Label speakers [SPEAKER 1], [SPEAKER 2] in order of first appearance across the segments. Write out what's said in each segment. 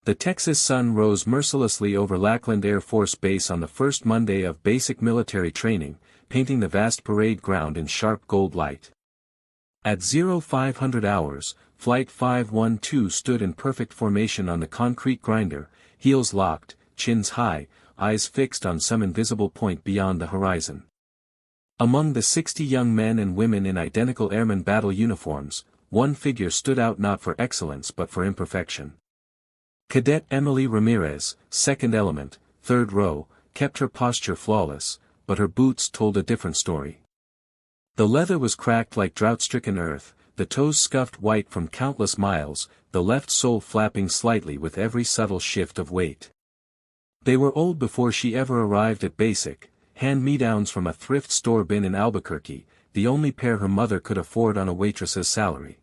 [SPEAKER 1] The Texas sun rose mercilessly over Lackland Air Force Base on the first Monday of basic military training, painting the vast parade ground in sharp gold light. At 0500 hours, Flight 512 stood in perfect formation on the concrete grinder, heels locked, chins high, eyes fixed on some invisible point beyond the horizon. Among the 60 young men and women in identical airman battle uniforms, one figure stood out not for excellence but for imperfection. Cadet Emily Ramirez, second element, third row, kept her posture flawless, but her boots told a different story. The leather was cracked like drought-stricken earth, the toes scuffed white from countless miles, the left sole flapping slightly with every subtle shift of weight. They were old before she ever arrived at basic, hand-me-downs from a thrift store bin in Albuquerque, the only pair her mother could afford on a waitress's salary.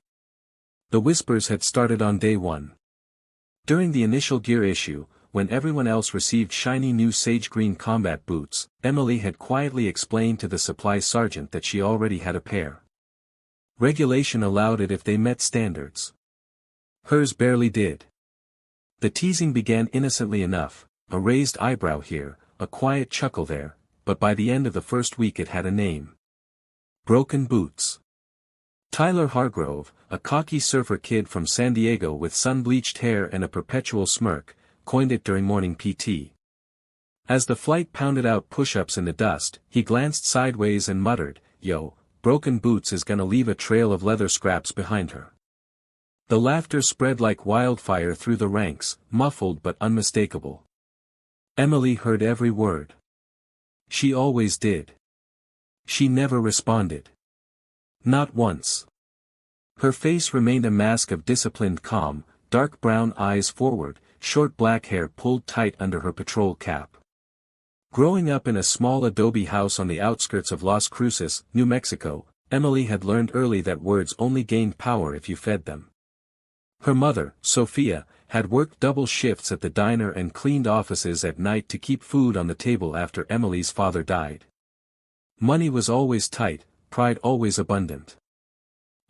[SPEAKER 1] The whispers had started on day one. During the initial gear issue, when everyone else received shiny new sage green combat boots, Emily had quietly explained to the supply sergeant that she already had a pair. Regulation allowed it if they met standards. Hers barely did. The teasing began innocently enough, a raised eyebrow here, a quiet chuckle there, but by the end of the first week it had a name. Broken Boots. Tyler Hargrove, a cocky surfer kid from San Diego with sun-bleached hair and a perpetual smirk, coined it during morning PT. As the flight pounded out push-ups in the dust, he glanced sideways and muttered, "Yo, Broken Boots is gonna leave a trail of leather scraps behind her." The laughter spread like wildfire through the ranks, muffled but unmistakable. Emily heard every word. She always did. She never responded. Not once. Her face remained a mask of disciplined calm, dark brown eyes forward, short black hair pulled tight under her patrol cap. Growing up in a small adobe house on the outskirts of Las Cruces, New Mexico, Emily had learned early that words only gained power if you fed them. Her mother, Sophia, had worked double shifts at the diner and cleaned offices at night to keep food on the table after Emily's father died. Money was always tight, pride always abundant.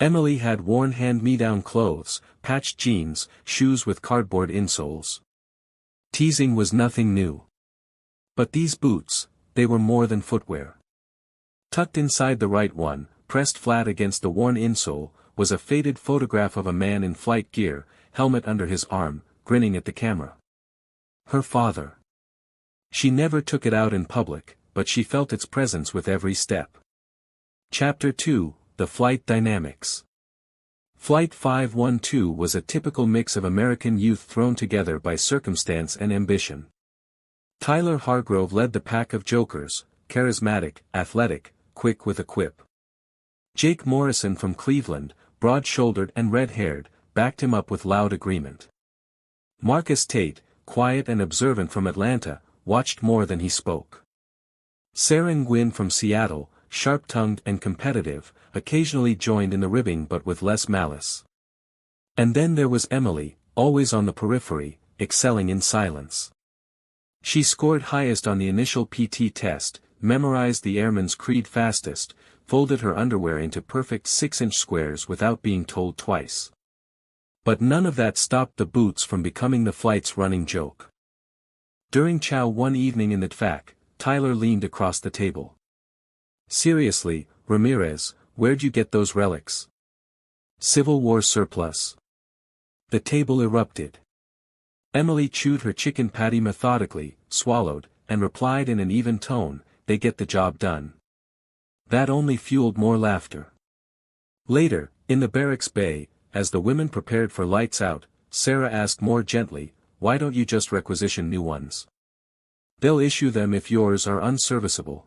[SPEAKER 1] Emily had worn hand-me-down clothes, patched jeans, shoes with cardboard insoles. Teasing was nothing new. But these boots, they were more than footwear. Tucked inside the right one, pressed flat against the worn insole, was a faded photograph of a man in flight gear, helmet under his arm, grinning at the camera. Her father. She never took it out in public, but she felt its presence with every step. Chapter 2, The Flight Dynamics. Flight 512 was a typical mix of American youth thrown together by circumstance and ambition. Tyler Hargrove led the pack of jokers, charismatic, athletic, quick with a quip. Jake Morrison from Cleveland, broad-shouldered and red-haired, backed him up with loud agreement. Marcus Tate, quiet and observant from Atlanta, watched more than he spoke. Sarah Nguyen from Seattle, sharp-tongued and competitive, occasionally joined in the ribbing but with less malice. And then there was Emily, always on the periphery, excelling in silence. She scored highest on the initial PT test, memorized the airman's creed fastest, folded her underwear into perfect 6-inch squares without being told twice. But none of that stopped the boots from becoming the flight's running joke. During chow one evening in the TFAC, Tyler leaned across the table. "Seriously, Ramirez, where'd you get those relics? Civil War surplus?" The table erupted. Emily chewed her chicken patty methodically, swallowed, and replied in an even tone, "They get the job done." That only fueled more laughter. Later, in the barracks bay, as the women prepared for lights out, Sarah asked more gently, "Why don't you just requisition new ones? They'll issue them if yours are unserviceable."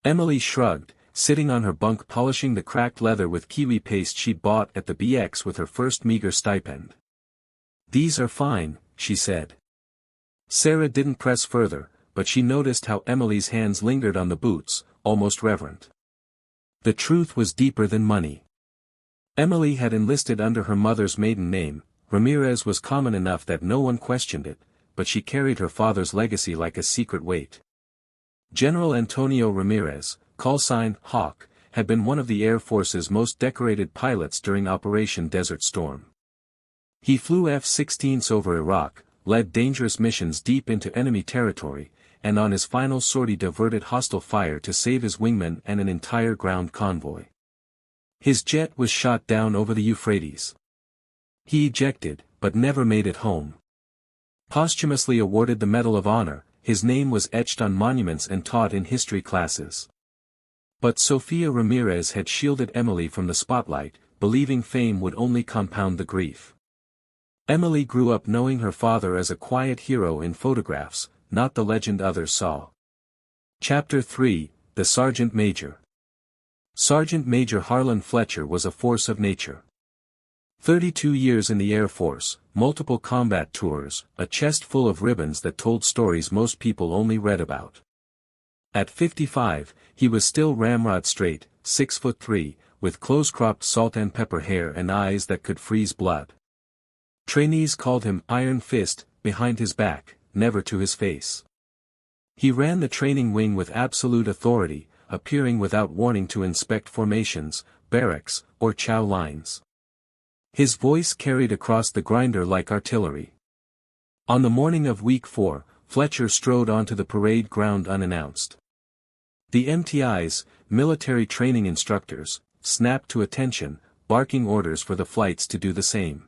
[SPEAKER 1] Emily shrugged, sitting on her bunk polishing the cracked leather with kiwi paste she'd bought at the BX with her first meager stipend. "These are fine," she said. Sarah didn't press further, but she noticed how Emily's hands lingered on the boots, almost reverent. The truth was deeper than money. Emily had enlisted under her mother's maiden name. Ramirez was common enough that no one questioned it, but she carried her father's legacy like a secret weight. General Antonio Ramirez, callsign Hawk, had been one of the Air Force's most decorated pilots during Operation Desert Storm. He flew F-16s over Iraq, led dangerous missions deep into enemy territory, and on his final sortie diverted hostile fire to save his wingmen and an entire ground convoy. His jet was shot down over the Euphrates. He ejected, but never made it home. Posthumously awarded the Medal of Honor, his name was etched on monuments and taught in history classes. But Sophia Ramirez had shielded Emily from the spotlight, believing fame would only compound the grief. Emily grew up knowing her father as a quiet hero in photographs, not the legend others saw. Chapter 3, The Sergeant Major. Sergeant Major Harlan Fletcher was a force of nature. 32 years in the Air Force, multiple combat tours, a chest full of ribbons that told stories most people only read about. At 55, he was still ramrod straight, 6'3", with close-cropped salt and pepper hair and eyes that could freeze blood. Trainees called him Iron Fist, behind his back, never to his face. He ran the training wing with absolute authority, appearing without warning to inspect formations, barracks, or chow lines. His voice carried across the grinder like artillery. On the morning of Week 4, Fletcher strode onto the parade ground unannounced. The MTIs, military training instructors, snapped to attention, barking orders for the flights to do the same.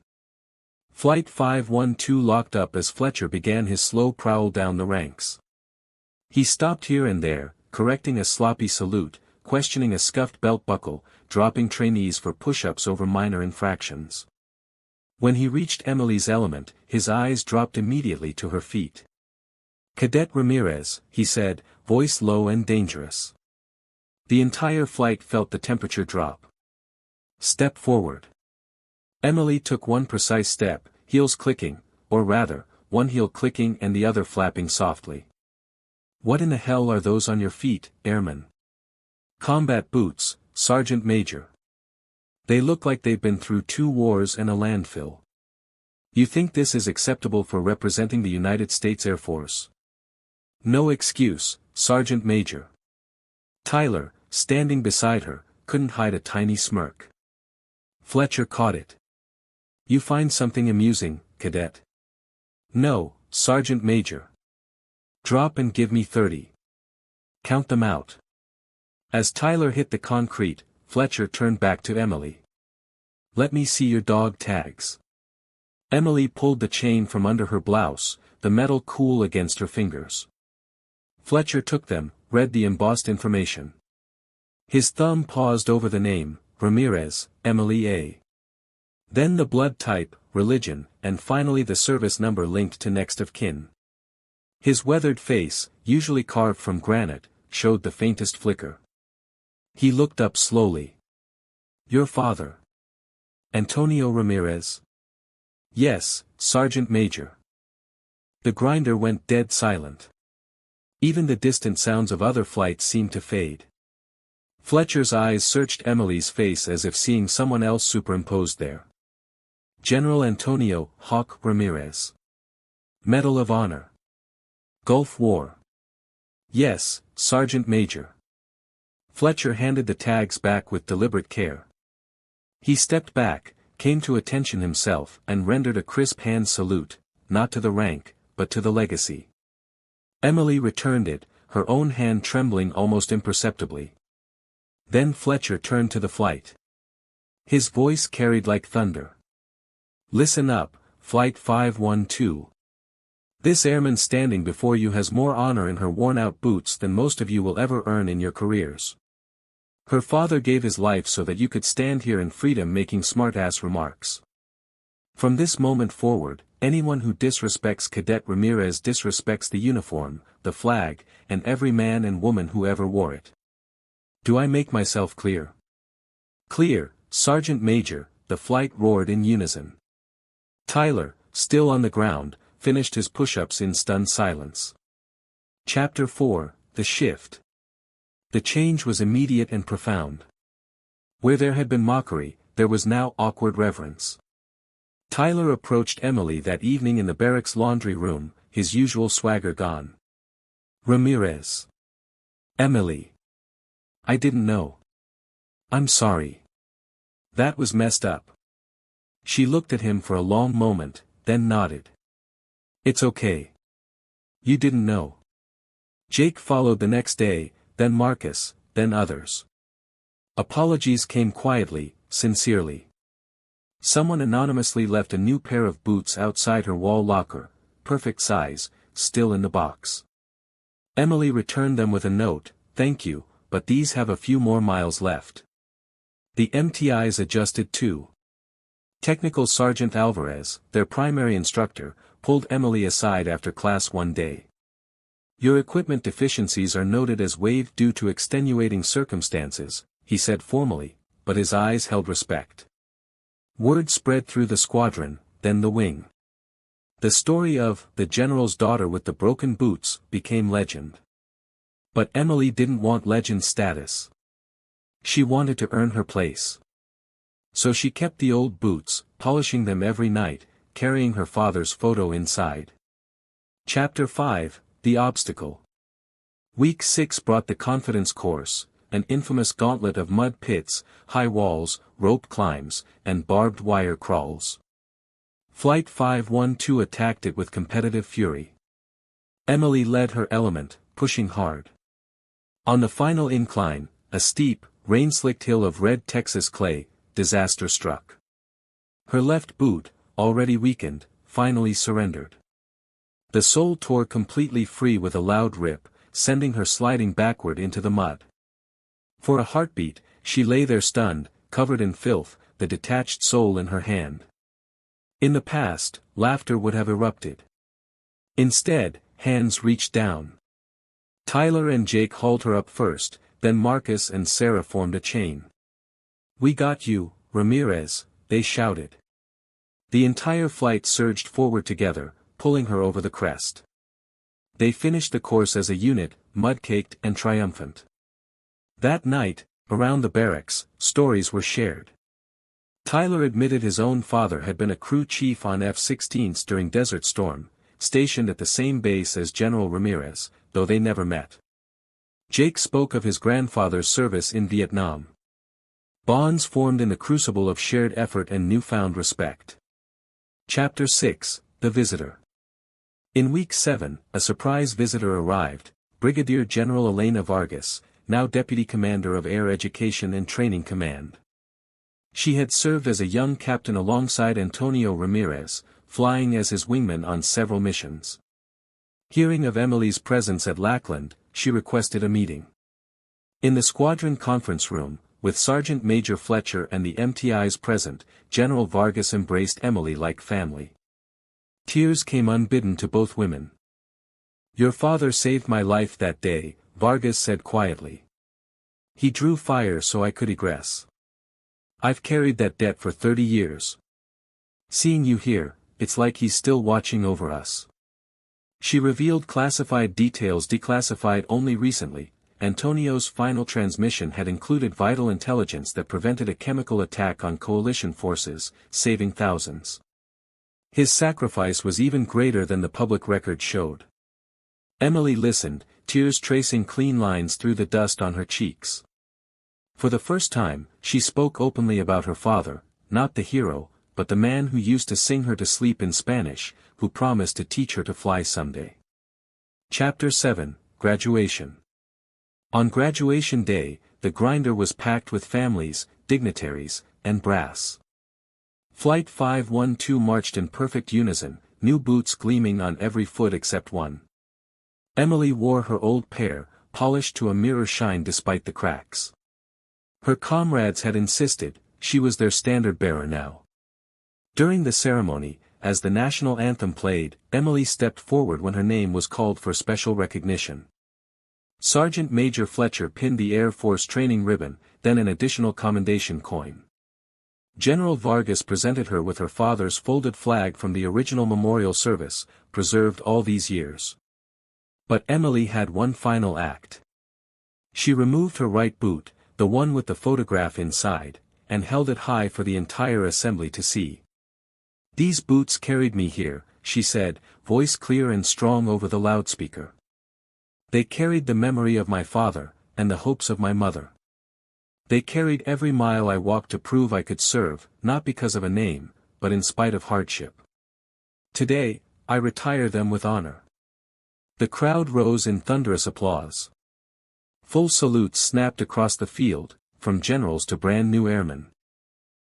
[SPEAKER 1] Flight 512 locked up as Fletcher began his slow prowl down the ranks. He stopped here and there, correcting a sloppy salute, questioning a scuffed belt buckle, dropping trainees for push-ups over minor infractions. When he reached Emily's element, his eyes dropped immediately to her feet. "Cadet Ramirez," he said, voice low and dangerous. The entire flight felt the temperature drop. "Step forward." Emily took one precise step, heels clicking, or rather, one heel clicking and the other flapping softly. "What in the hell are those on your feet, airman?" "Combat boots, Sergeant Major. They look like they've been through 2 wars and a landfill. You think this is acceptable for representing the United States Air Force?" "No excuse, Sergeant Major." Tyler, standing beside her, couldn't hide a tiny smirk. Fletcher caught it. "You find something amusing, Cadet?" "No, Sergeant Major." "Drop and give me 30. Count them out." As Tyler hit the concrete, Fletcher turned back to Emily. "Let me see your dog tags." Emily pulled the chain from under her blouse, the metal cool against her fingers. Fletcher took them, read the embossed information. His thumb paused over the name, Ramirez, Emily A. Then the blood type, religion, and finally the service number linked to next of kin. His weathered face, usually carved from granite, showed the faintest flicker. He looked up slowly. "Your father? Antonio Ramirez?" "Yes, Sergeant Major." The grinder went dead silent. Even the distant sounds of other flights seemed to fade. Fletcher's eyes searched Emily's face as if seeing someone else superimposed there. "General Antonio Hawk Ramirez. Medal of Honor. Gulf War." "Yes, Sergeant Major." Fletcher handed the tags back with deliberate care. He stepped back, came to attention himself and rendered a crisp hand salute, not to the rank, but to the legacy. Emily returned it, her own hand trembling almost imperceptibly. Then Fletcher turned to the flight. His voice carried like thunder. "Listen up, Flight 512. This airman standing before you has more honor in her worn-out boots than most of you will ever earn in your careers. Her father gave his life so that you could stand here in freedom making smart-ass remarks. From this moment forward, anyone who disrespects Cadet Ramirez disrespects the uniform, the flag, and every man and woman who ever wore it. Do I make myself clear?" "Clear, Sergeant Major," the flight roared in unison. Tyler, still on the ground, finished his push-ups in stunned silence. Chapter 4, The Shift. The change was immediate and profound. Where there had been mockery, there was now awkward reverence. Tyler approached Emily that evening in the barracks laundry room, his usual swagger gone. "Ramirez. Emily. I didn't know. I'm sorry. That was messed up." She looked at him for a long moment, then nodded. It's okay. You didn't know. Jake followed the next day, then Marcus, then others. Apologies came quietly, sincerely. Someone anonymously left a new pair of boots outside her wall locker, perfect size, still in the box. Emily returned them with a note, "Thank you, but these have a few more miles left." The MTIs adjusted too. Technical Sergeant Alvarez, their primary instructor, pulled Emily aside after class one day. "Your equipment deficiencies are noted as waived due to extenuating circumstances," he said formally, but his eyes held respect. Word spread through the squadron, then the wing. The story of "the general's daughter with the broken boots" became legend. But Emily didn't want legend status. She wanted to earn her place. So she kept the old boots, polishing them every night, carrying her father's photo inside. Chapter 5, The Obstacle. Week 6 brought the confidence course, an infamous gauntlet of mud pits, high walls, rope climbs, and barbed wire crawls. Flight 512 attacked it with competitive fury. Emily led her element, pushing hard. On the final incline, a steep, rain-slicked hill of red Texas clay, disaster struck. Her left boot, already weakened, finally surrendered. The sole tore completely free with a loud rip, sending her sliding backward into the mud. For a heartbeat, she lay there stunned, covered in filth, the detached sole in her hand. In the past, laughter would have erupted. Instead, hands reached down. Tyler and Jake hauled her up first, then Marcus and Sarah formed a chain. "We got you, Ramirez," they shouted. The entire flight surged forward together, pulling her over the crest. They finished the course as a unit, mud-caked and triumphant. That night, around the barracks, stories were shared. Tyler admitted his own father had been a crew chief on F-16s during Desert Storm, stationed at the same base as General Ramirez, though they never met. Jake spoke of his grandfather's service in Vietnam. Bonds formed in the crucible of shared effort and newfound respect. Chapter 6, The Visitor. In Week 7, a surprise visitor arrived, Brigadier General Elena Vargas, now Deputy Commander of Air Education and Training Command. She had served as a young captain alongside Antonio Ramirez, flying as his wingman on several missions. Hearing of Emily's presence at Lackland, she requested a meeting. In the squadron conference room, with Sergeant Major Fletcher and the MTIs present, General Vargas embraced Emily like family. Tears came unbidden to both women. "Your father saved my life that day," Vargas said quietly. "He drew fire so I could egress. I've carried that debt for 30 years. Seeing you here, it's like he's still watching over us." She revealed classified details declassified only recently. Antonio's final transmission had included vital intelligence that prevented a chemical attack on coalition forces, saving thousands. His sacrifice was even greater than the public record showed. Emily listened, tears tracing clean lines through the dust on her cheeks. For the first time, she spoke openly about her father, not the hero, but the man who used to sing her to sleep in Spanish, who promised to teach her to fly someday. Chapter 7, Graduation. On graduation day, the grinder was packed with families, dignitaries, and brass. Flight 512 marched in perfect unison, new boots gleaming on every foot except one. Emily wore her old pair, polished to a mirror shine despite the cracks. Her comrades had insisted, she was their standard-bearer now. During the ceremony, as the national anthem played, Emily stepped forward when her name was called for special recognition. Sergeant Major Fletcher pinned the Air Force training ribbon, then an additional commendation coin. General Vargas presented her with her father's folded flag from the original memorial service, preserved all these years. But Emily had one final act. She removed her right boot, the one with the photograph inside, and held it high for the entire assembly to see. "These boots carried me here," she said, voice clear and strong over the loudspeaker. "They carried the memory of my father, and the hopes of my mother. They carried every mile I walked to prove I could serve, not because of a name, but in spite of hardship. Today, I retire them with honor. The crowd rose in thunderous applause. Full salutes snapped across the field, from generals to brand new airmen.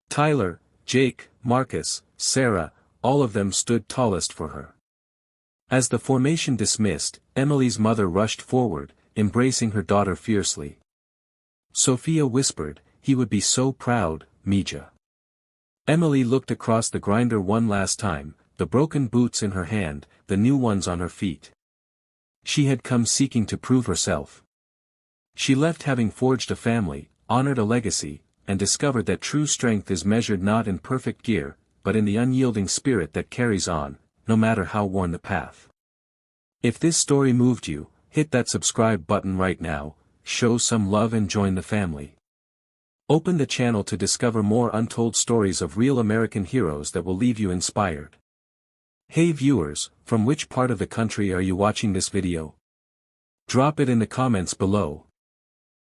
[SPEAKER 1] Tyler, Jake, Marcus, Sarah, all of them stood tallest for her. As the formation dismissed, Emily's mother rushed forward, embracing her daughter fiercely. Sophia whispered, "He would be so proud, Mija." Emily looked across the grinder one last time, the broken boots in her hand, the new ones on her feet. She had come seeking to prove herself. She left having forged a family, honored a legacy, and discovered that true strength is measured not in perfect gear, but in the unyielding spirit that carries on, no matter how worn the path. If this story moved you, hit that subscribe button right now, show some love and join the family. Open the channel to discover more untold stories of real American heroes that will leave you inspired. Hey viewers, from which part of the country are you watching this video? Drop it in the comments below,